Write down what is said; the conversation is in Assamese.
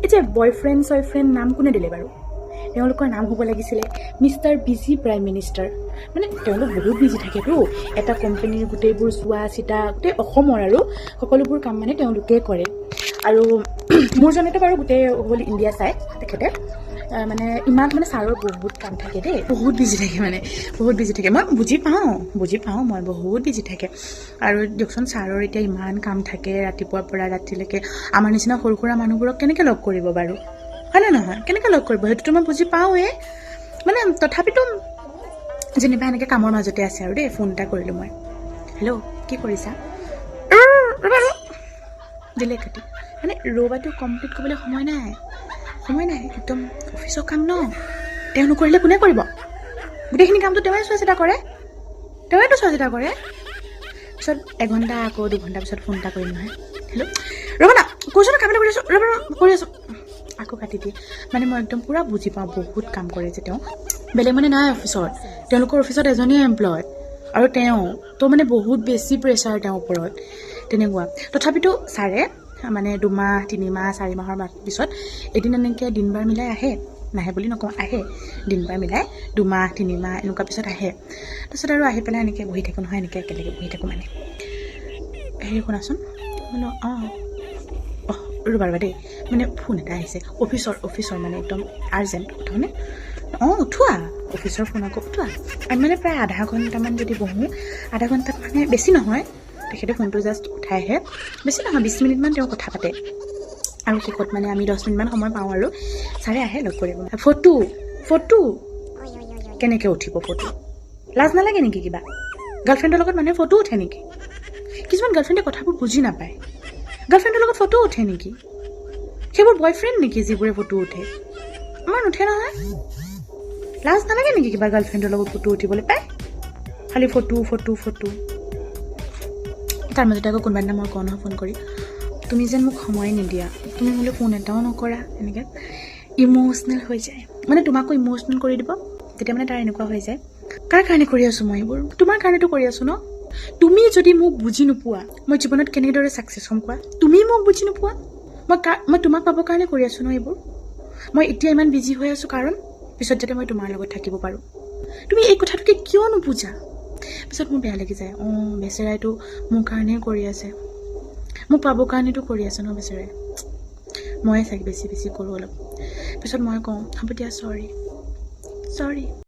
এই যে বয়ফ্ৰেণ্ড নাম কোনে দিলে বাৰু? তেওঁলোকৰ নাম হ'ব লাগিছিলে মিষ্টাৰ বিজি প্ৰাইম মিনিষ্টাৰ। মানে তেওঁলোক বহুত বিজি থাকেতো, এটা কোম্পানীৰ গোটেইবোৰ চোৱা চিতা, গোটেই অসমৰ আৰু সকলোবোৰ কাম মানে তেওঁলোকে কৰে। আৰু মোৰ জনেতো বাৰু গোটেই হ'ল ইণ্ডিয়া চাই তেখেতে মানে ইমান মানে ছাৰৰ বহুত কাম থাকে দেই, বহুত বিজি থাকে, মানে বহুত বিজি থাকে। মই বুজি পাওঁ মই বহুত বিজি থাকে। আৰু দিয়কচোন ছাৰৰ এতিয়া ইমান কাম থাকে ৰাতিপুৱাৰ পৰা ৰাতিলৈকে, আমাৰ নিচিনা সৰু সুৰা মানুহবোৰক কেনেকৈ লগ কৰিব বাৰু, হয় নে নহয়? কেনেকৈ লগ কৰিব সেইটোতো মই বুজি পাওঁৱে। মানে তথাপিতো যেনিবা এনেকৈ কামৰ মাজতে আছে আৰু দেই, ফোন এটা কৰিলোঁ মই। হেল্ল', কি কৰিছা? দিলে কাটি। মানে ৰ'বাটো কমপ্লিট কৰিবলৈ সময় নাই, একদম অফিচৰ কাম ন, তেওঁ নকৰিলে কোনে কৰিব? গোটেইখিনি কামটো তেওঁৱে চোৱা চিতা কৰে, পিছত এঘণ্টা আকৌ 2 ঘণ্টা পিছত ফোন এটা কৰিম নহয়। হেল্ল', ৰ'বা না, কৈছোঁ ন কাম এটা কৰি আছোঁ, ৰ'বা কৰি আছোঁ, আকৌ কাটি দিয়ে। মানে মই একদম পূৰা বুজি পাওঁ বহুত কাম কৰে যে তেওঁ, বেলেগ মানে নাই অফিচত, তেওঁলোকৰ অফিচত এজনেই এমপ্লয় আৰু তেওঁ তো মানে বহুত বেছি প্ৰেছাৰ তেওঁৰ ওপৰত তেনেকুৱা। তথাপিতো ছাৰে মানে 2 মাহ 3 মাহ 4 মাহৰ পিছত এদিন এনেকৈ দিন বাৰ মিলাই আহে, নাহে বুলি নকওঁ, আহে দিন বাৰ মিলাই 2 মাহ 3 মাহ এনেকুৱা পিছত আহে। তাৰপিছত আৰু আহি পেলাই এনেকৈ বহি থাকোঁ নহয়, এনেকৈ একেলগে বহি থাকোঁ। মানে হেৰি শুনাচোন, বোলো ৰ'বা দেই, মানে ফোন এটা আহিছে অফিচৰ মানে একদম আৰ্জেণ্ট কথা, মানে উঠোৱা অফিচৰ ফোন আকৌ উঠোৱা। আমি মানে প্ৰায় আধা ঘণ্টামান যদি বহোঁ, আধা ঘণ্টাত মানে বেছি নহয়, তেখেতে ফোনটো জাষ্ট উঠাই আহে, বেছি নহয় 20 মিনিটমান তেওঁ কথা পাতে। আৰু শেষত মানে আমি 10 মিনিটমান সময় পাওঁ আৰু ছাৰে আহে লগ কৰিব। ফটো কেনেকৈ উঠিব? ফটো লাজ নালাগে নেকি কিবা? গাৰ্লফ্ৰেণ্ডৰ লগত মানুহে ফটো উঠে নেকি? কিছুমান গাৰ্লফ্ৰেণ্ডে কথাবোৰ বুজি নাপায়, গাৰ্লফ্ৰেণ্ডৰ লগত ফটো উঠে নেকি? সেইবোৰ বয়ফ্ৰেণ্ড নেকি যিবোৰে ফটো উঠে? আমাৰ নুঠে নহয়। লাজ নালাগে নেকি কিবা গাৰ্লফ্ৰেণ্ডৰ লগত ফটো উঠিবলৈ পায়? খালি ফটো। তাৰ মাজতে আকৌ কোনোবা দিনা মই কওঁ নহয় ফোন কৰি, তুমি যেন মোক সময় নিদিয়া, তুমি মোলৈ ফোন এটাও নকৰা, এনেকৈ ইম'চনেল হৈ যায়। মানে তোমাকো ইম'চনেল কৰি দিব, তেতিয়া মানে তাৰ এনেকুৱা হৈ যায়, কাৰ কাৰণে কৰি আছোঁ মই এইবোৰ? তোমাৰ কাৰণেতো কৰি আছোঁ ন। তুমি যদি মোক বুজি নোপোৱা, মই জীৱনত কেনেদৰে ছাকচেছ হ'ম কোৱা? তুমি মোক বুজি নোপোৱা, মই তোমাক পাবৰ কাৰণে কৰি আছোঁ ন এইবোৰ। মই এতিয়া ইমান বিজি হৈ আছোঁ কাৰণ পিছত যাতে মই তোমাৰ লগত থাকিব পাৰোঁ। তুমি এই কথাটোকে কিয় নুবুজা? পিছত মোৰ বেয়া লাগি যায়, বেচেৰাইটো মোৰ কাৰণেই কৰি আছে, মোক পাবৰ কাৰণেতো কৰি আছে ন বেচেৰাই, ময়ে চাগে বেছি কৰোঁ অলপ। পিছত মই কওঁ হ'ব দিয়া, চৰি।